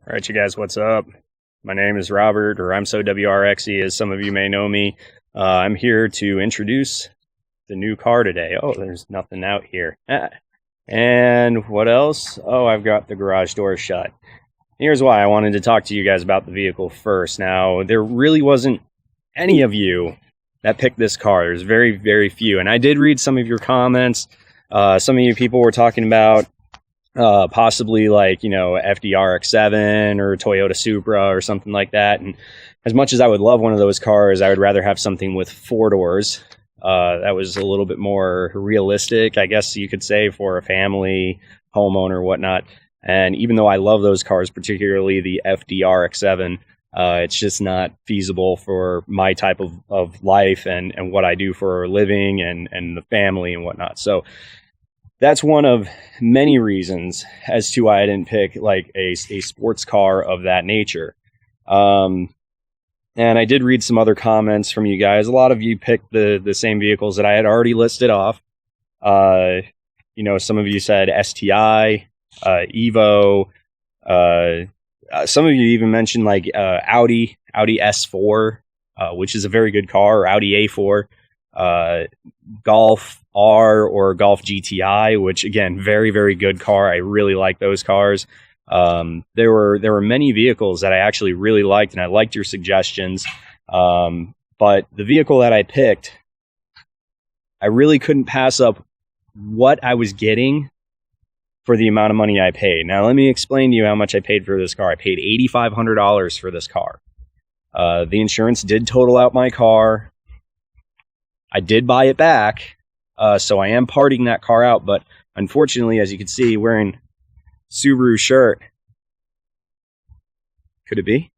All right, you guys, what's up? My name is Robert, or I'm so WRXE, as some of you may know me. I'm here to introduce the new car today. Oh, there's nothing out here. And what else? Oh, I've got the garage door shut. Here's why I wanted to talk to you guys about the vehicle first. Now, there really wasn't any of you that picked this car. There's very, very few. And I did read some of your comments. Some of you people were talking about possibly like, FDRX7 or Toyota Supra or something like that. And as much as I would love one of those cars, I would rather have something with 4 doors. That was a little bit more realistic, I guess you could say, for a family, homeowner, whatnot. And even though I love those cars, particularly the FDRX7, it's just not feasible for my type of life and what I do for a living and the family and whatnot. So that's one of many reasons as to why I didn't pick like a sports car of that nature. And I did read some other comments from you guys. A lot of you picked the same vehicles that I had already listed off. Some of you said STI, Evo. Some of you even mentioned like Audi S4, which is a very good car, or Audi A4. Golf R or Golf GTI, which again, very, very good car. I really like those cars. There were many vehicles that I actually really liked, and I liked your suggestions. But the vehicle that I picked, I really couldn't pass up what I was getting for the amount of money I paid. Now, let me explain to you how much I paid for this car. I paid $8,500 for this car. The insurance did total out my car. I did buy it back, so I am parting that car out, but unfortunately, as you can see, wearing Subaru shirt. Could it be?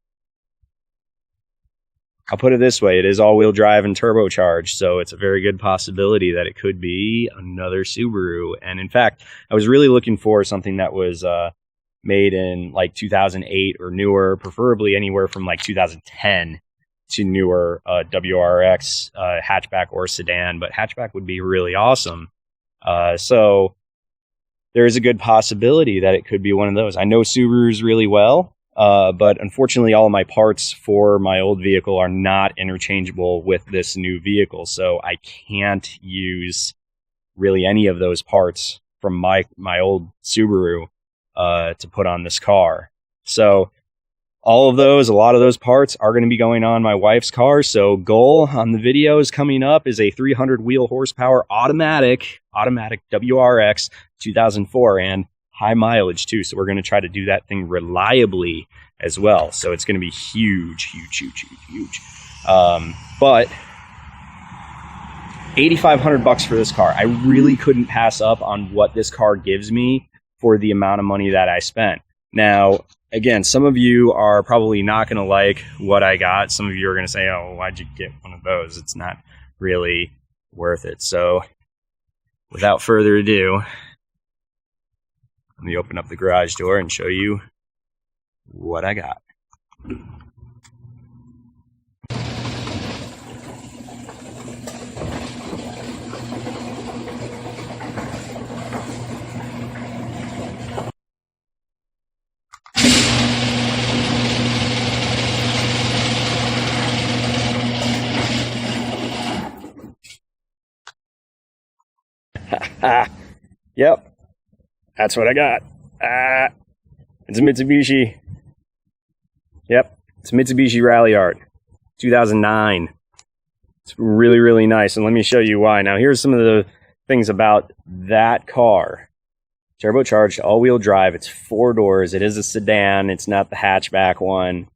I'll put it this way, it is all-wheel drive and turbocharged, so it's a very good possibility that it could be another Subaru. And in fact, I was really looking for something that was made in like 2008 or newer, preferably anywhere from like 2010 to newer, WRX hatchback or sedan, but hatchback would be really awesome. So there is a good possibility that it could be one of those. I know Subarus really well, but unfortunately all of my parts for my old vehicle are not interchangeable with this new vehicle, so I can't use really any of those parts from my old Subaru to put on this car. So a lot of those parts are going to be going on my wife's car. So goal on the videos coming up is a 300 wheel horsepower automatic WRX 2004 and high mileage too. So we're going to try to do that thing reliably as well. So it's going to be huge. But $8,500 for this car. I really couldn't pass up on what this car gives me for the amount of money that I spent. Now, again, some of you are probably not going to like what I got. Some of you are going to say, oh, why'd you get one of those? It's not really worth it. So without further ado, let me open up the garage door and show you what I got. Yep, that's what I got. It's a Mitsubishi. Yep, it's a Mitsubishi Rally Art, 2009. It's really, really nice, and let me show you why. Now, here's some of the things about that car. Turbocharged, all-wheel drive. It's 4 doors. It is a sedan. It's not the hatchback one,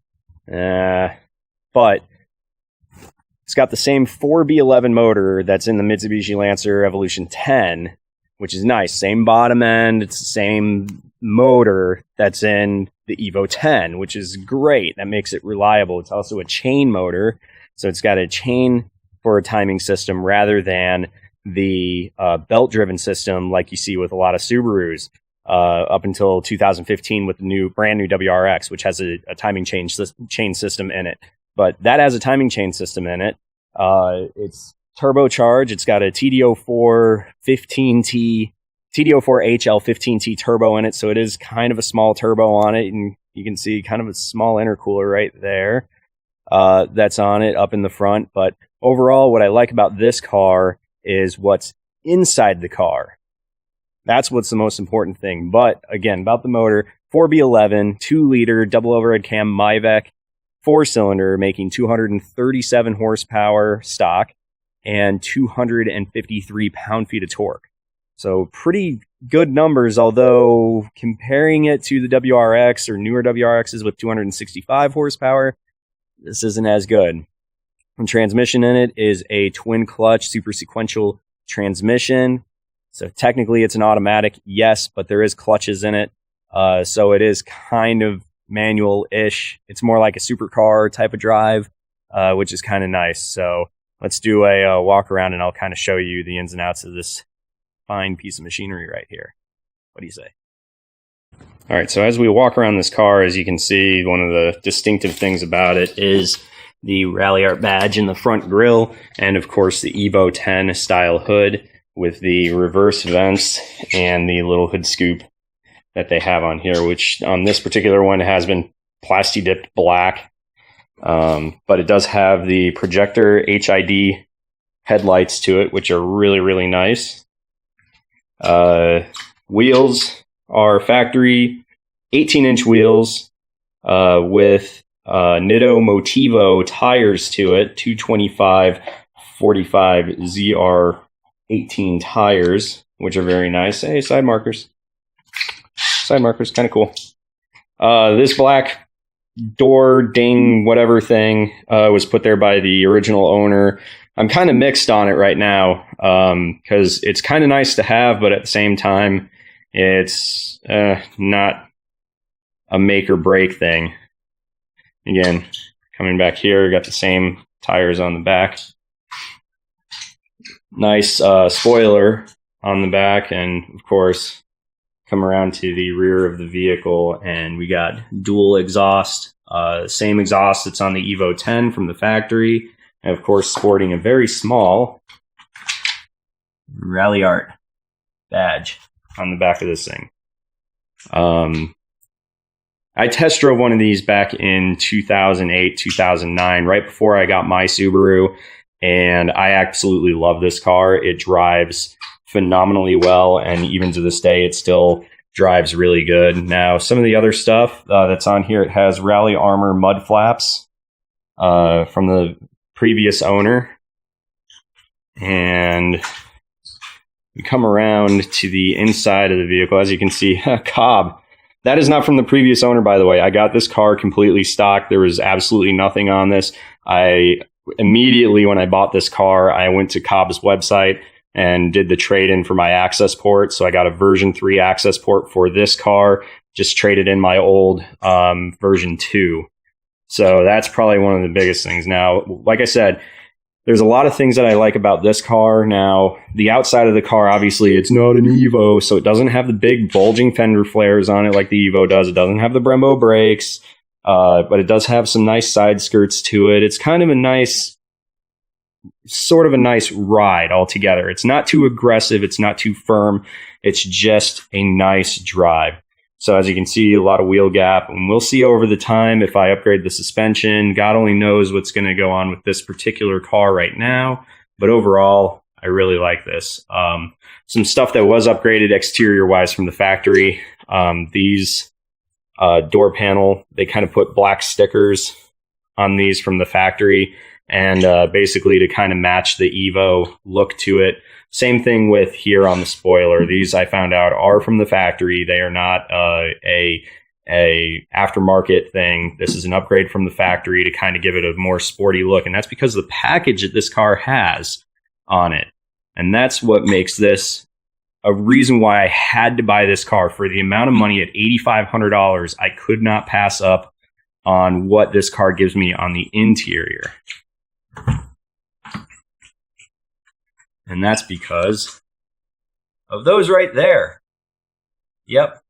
but it's got the same 4B11 motor that's in the Mitsubishi Lancer Evolution 10, which is nice. Same bottom end. It's the same motor that's in the Evo 10, which is great. That makes it reliable. It's also a chain motor, so it's got a chain for a timing system rather than the belt-driven system like you see with a lot of Subarus up until 2015 with the brand new WRX, which has a timing chain system in it. But that has a timing chain system in it. It's turbocharged. It's got a TD04 15T, TD04 HL 15T turbo in it, so it is kind of a small turbo on it. And You can see kind of a small intercooler right there that's on it up in the front. But overall, what I like about this car is what's inside the car. That's what's the most important thing. But again, about the motor, 4B11, 2-liter, double overhead cam Myvec, 4-cylinder, making 237 horsepower stock and 253 pound-feet of torque. So pretty good numbers, although comparing it to the WRX or newer WRXs with 265 horsepower, this isn't as good. The transmission in it is a twin-clutch super sequential transmission. So technically it's an automatic, yes, but there is clutches in it. So it is kind of manual-ish. It's more like a supercar type of drive, which is kind of nice. So let's do a walk around and I'll kind of show you the ins and outs of this fine piece of machinery right here. What do you say? All right, so as we walk around this car, as you can see, one of the distinctive things about it is the Rally Art badge in the front grille, and of course the Evo 10 style hood with the reverse vents and the little hood scoop that they have on here, which on this particular one has been plasti dipped black, but it does have the projector HID headlights to it, which are really, really nice. Wheels are factory 18-inch wheels with Nitto Motivo tires to it, 225 45 ZR18 tires, which are very nice. Hey, side markers. Side markers, kind of cool. This black door ding whatever thing was put there by the original owner. I'm kind of mixed on it right now because it's kind of nice to have, but at the same time, it's not a make or break thing. Again, coming back here, got the same tires on the back. Nice spoiler on the back, and of course, come around to the rear of the vehicle, and we got dual exhaust. Same exhaust that's on the Evo 10 from the factory. And of course, sporting a very small Rally Art badge on the back of this thing. I test drove one of these back in 2008, 2009, right before I got my Subaru, and I absolutely love this car. It drives phenomenally well, and even to this day, it still drives really good. Now, some of the other stuff that's on here, it has Rally Armor mud flaps from the previous owner, and we come around to the inside of the vehicle. As you can see, Cobb. That is not from the previous owner, by the way. I got this car completely stock. There was absolutely nothing on this. I immediately, when I bought this car, I went to Cobb's website and did the trade-in for my access port. So I got a version 3 access port for this car, just traded in my old version 2. So that's probably one of the biggest things. Now, like I said, there's a lot of things that I like about this car. Now, the outside of the car, obviously, it's not an Evo, so it doesn't have the big bulging fender flares on it like the Evo does. It doesn't have the Brembo brakes, but it does have some nice side skirts to it. It's kind of a nice, sort of a nice ride altogether. It's not too aggressive. It's not too firm. It's just a nice drive. So as you can see, a lot of wheel gap, and we'll see over the time if I upgrade the suspension. God only knows what's going to go on with this particular car right now, but overall, I really like this. Some stuff that was upgraded exterior-wise from the factory. These door panel, they kind of put black stickers on these from the factory, and basically to kind of match the Evo look to it. Same thing with here on the spoiler. These I found out are from the factory. They are not a aftermarket thing. This is an upgrade from the factory to kind of give it a more sporty look. And that's because of the package that this car has on it. And that's what makes this a reason why I had to buy this car. For the amount of money at $8,500, I could not pass up on what this car gives me on the interior. And that's because of those right there. Yep.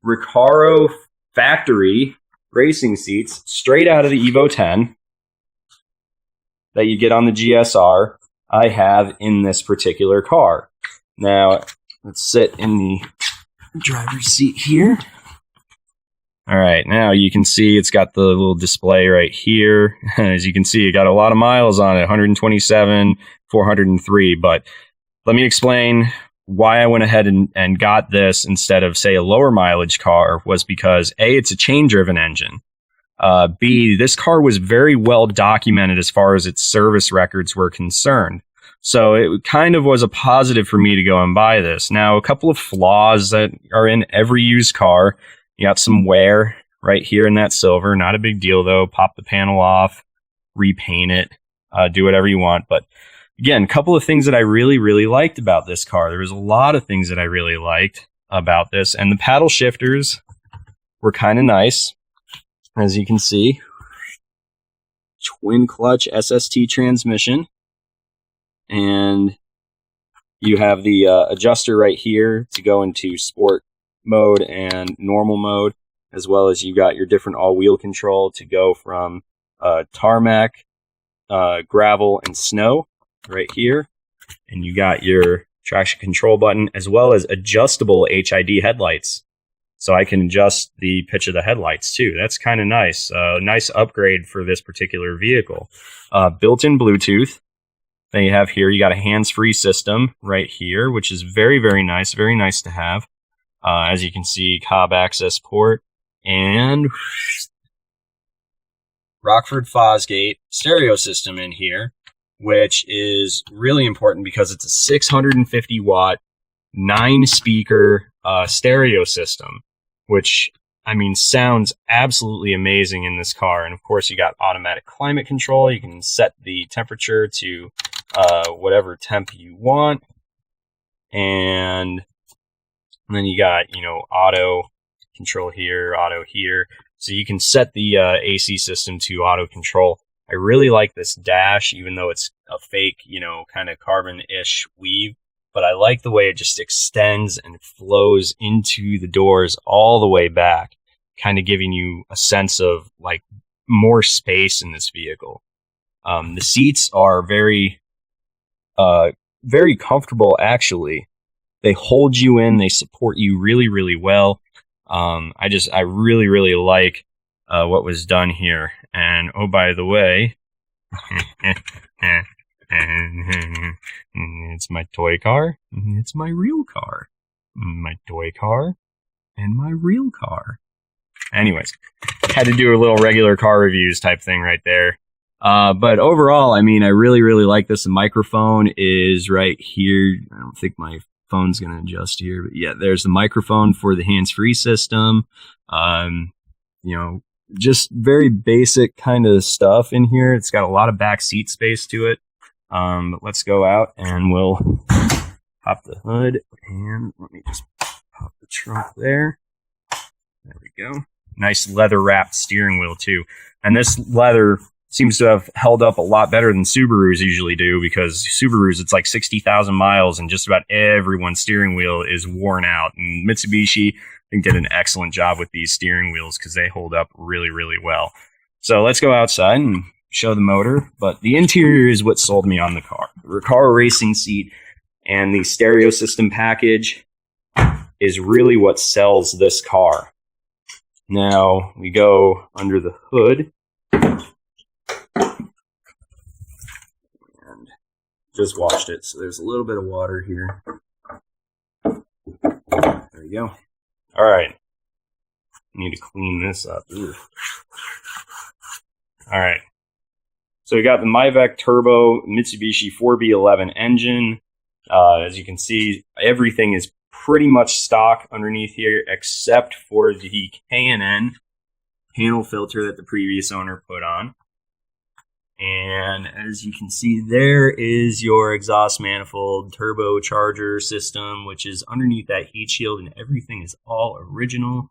Recaro factory racing seats straight out of the Evo 10 that you get on the GSR, I have in this particular car. Now, let's sit in the driver's seat here. All right, now you can see it's got the little display right here. As you can see, it got a lot of miles on it, 127, 403. But let me explain why I went ahead and got this instead of, say, a lower mileage car was because, A, it's a chain-driven engine. B, this car was very well documented as far as its service records were concerned. So it kind of was a positive for me to go and buy this. Now, a couple of flaws that are in every used car. You got some wear right here in that silver. Not a big deal, though. Pop the panel off, repaint it, do whatever you want. But again, a couple of things that I really, really liked about this car. There was a lot of things that I really liked about this. And the paddle shifters were kind of nice, as you can see. Twin clutch SST transmission. And you have the adjuster right here to go into sport mode and normal mode, as well as you got your different all-wheel control to go from tarmac, gravel, and snow right here. And you got your traction control button, as well as adjustable HID headlights. So I can adjust the pitch of the headlights too. That's kind of nice. Nice upgrade for this particular vehicle. Built-in Bluetooth. Then you have here, you got a hands-free system right here, which is very, very nice. Very nice to have. As you can see, Cobb access port and Rockford Fosgate stereo system in here, which is really important because it's a 650 watt, 9-speaker stereo system, which, I mean, sounds absolutely amazing in this car. And of course, you got automatic climate control. You can set the temperature to whatever temp you want. And then you got, you know, auto control here, auto here. So you can set the AC system to auto control. I really like this dash, even though it's a fake, you know, kind of carbon-ish weave. But I like the way it just extends and flows into the doors all the way back, kind of giving you a sense of, like, more space in this vehicle. The seats are very, very comfortable, actually. They hold you in. They support you really, really well. I really, really like what was done here. And oh, by the way, it's my toy car. It's my real car. My toy car and my real car. Anyways, had to do a little regular car reviews type thing right there. But overall, I mean, I really, really like this. The microphone is right here. I don't think my phone's going to adjust here, but yeah, there's the microphone for the hands-free system. You know, just very basic kind of stuff in here. It's got a lot of back seat space to it. But let's go out and we'll pop the hood, and let me just pop the trunk there. There we go. Nice leather wrapped steering wheel too. And this leather seems to have held up a lot better than Subarus usually do, because Subarus, it's like 60,000 miles and just about everyone's steering wheel is worn out. And Mitsubishi, I think, did an excellent job with these steering wheels because they hold up really, really well. So let's go outside and show the motor. But the interior is what sold me on the car. The Recaro racing seat and the stereo system package is really what sells this car. Now we go under the hood. Just washed it, so there's a little bit of water here. There we go. All right. Need to clean this up. Ugh. All right. So we got the Myvec Turbo Mitsubishi 4B11 engine. As you can see, everything is pretty much stock underneath here, except for the K&N panel filter that the previous owner put on. And as you can see, there is your exhaust manifold turbocharger system, which is underneath that heat shield, and everything is all original.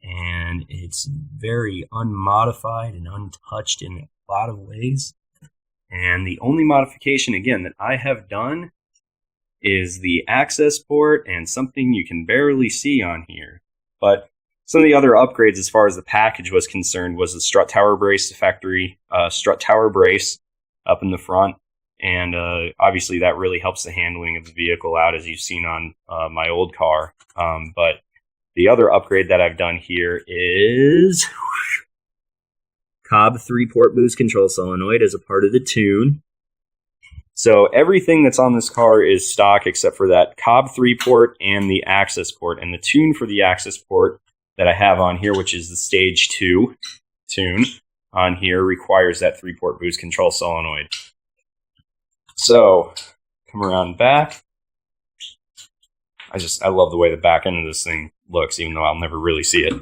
And it's very unmodified and untouched in a lot of ways. And the only modification, again, that I have done is the access port and something you can barely see on here. But some of the other upgrades as far as the package was concerned was the strut tower brace, the factory strut tower brace up in the front. And obviously that really helps the handling of the vehicle out, as you've seen on my old car. But the other upgrade that I've done here is Cobb 3-port boost control solenoid as a part of the tune. So everything that's on this car is stock except for that Cobb 3-port and the access port. And the tune for the access port that I have on here, which is the Stage 2 tune on here, requires that 3-port boost control solenoid. So come around back. I love the way the back end of this thing looks, even though I'll never really see it.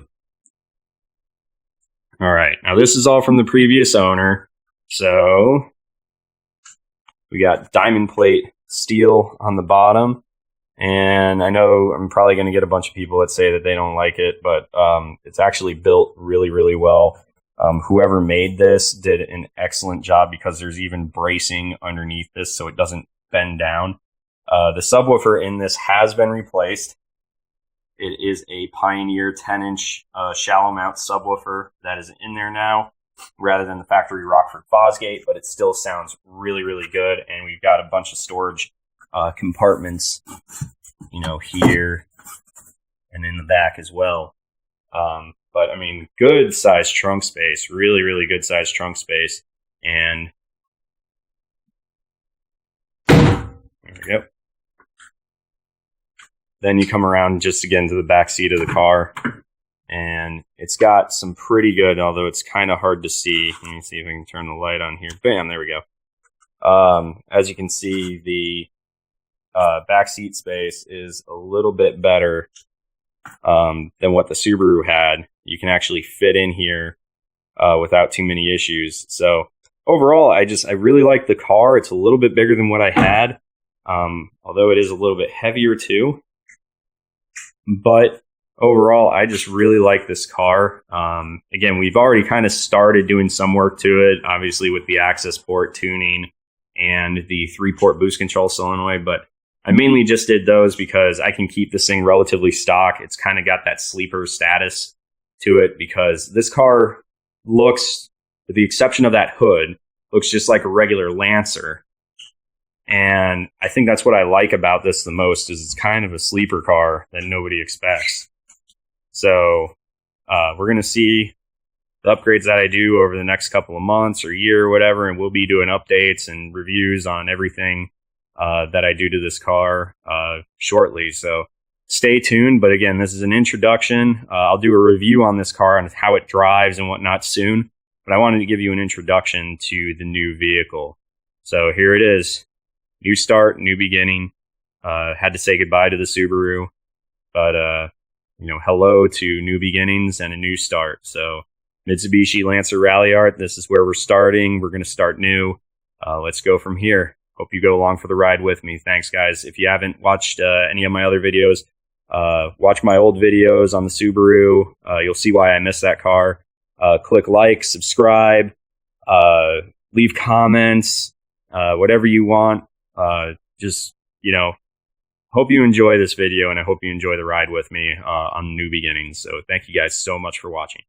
All right, now this is all from the previous owner. So we got diamond plate steel on the bottom. And I know I'm probably going to get a bunch of people that say that they don't like it, but it's actually built really, really well. Whoever made this did an excellent job because there's even bracing underneath this so it doesn't bend down. The subwoofer in this has been replaced. It is a Pioneer 10-inch shallow mount subwoofer that is in there now, rather than the factory Rockford Fosgate, but it still sounds really, really good. And we've got a bunch of storage compartments, you know, here and in the back as well. But I mean, good sized trunk space, really, really good sized trunk space. And there we go. Then you come around just again to the back seat of the car, and it's got some pretty good, although it's kind of hard to see. Let me see if I can turn the light on here. Bam, there we go. As you can see, the back seat space is a little bit better than what the Subaru had. You can actually fit in here without too many issues. So overall, I really like the car. It's a little bit bigger than what I had, although it is a little bit heavier too. But overall, I just really like this car. Again, we've already kind of started doing some work to it, obviously with the access port tuning and the 3-port boost control solenoid, but I mainly just did those because I can keep this thing relatively stock. It's kind of got that sleeper status to it because this car looks, with the exception of that hood, looks just like a regular Lancer. And I think that's what I like about this the most, is it's kind of a sleeper car that nobody expects. So we're going to see the upgrades that I do over the next couple of months or year or whatever, and we'll be doing updates and reviews on everything that I do to this car shortly. So stay tuned. But again, this is an introduction. I'll do a review on this car and how it drives and whatnot soon. But I wanted to give you an introduction to the new vehicle. So here it is. New start, new beginning. Had to say goodbye to the Subaru, but you know, hello to new beginnings and a new start. So Mitsubishi Lancer Rally Art, this is where we're starting. We're going to start new. Let's go from here. Hope you go along for the ride with me. Thanks, guys. If you haven't watched any of my other videos, watch my old videos on the Subaru. You'll see why I miss that car. Click like, subscribe, leave comments, whatever you want. Just, you know, hope you enjoy this video, and I hope you enjoy the ride with me on New Beginnings. So thank you guys so much for watching.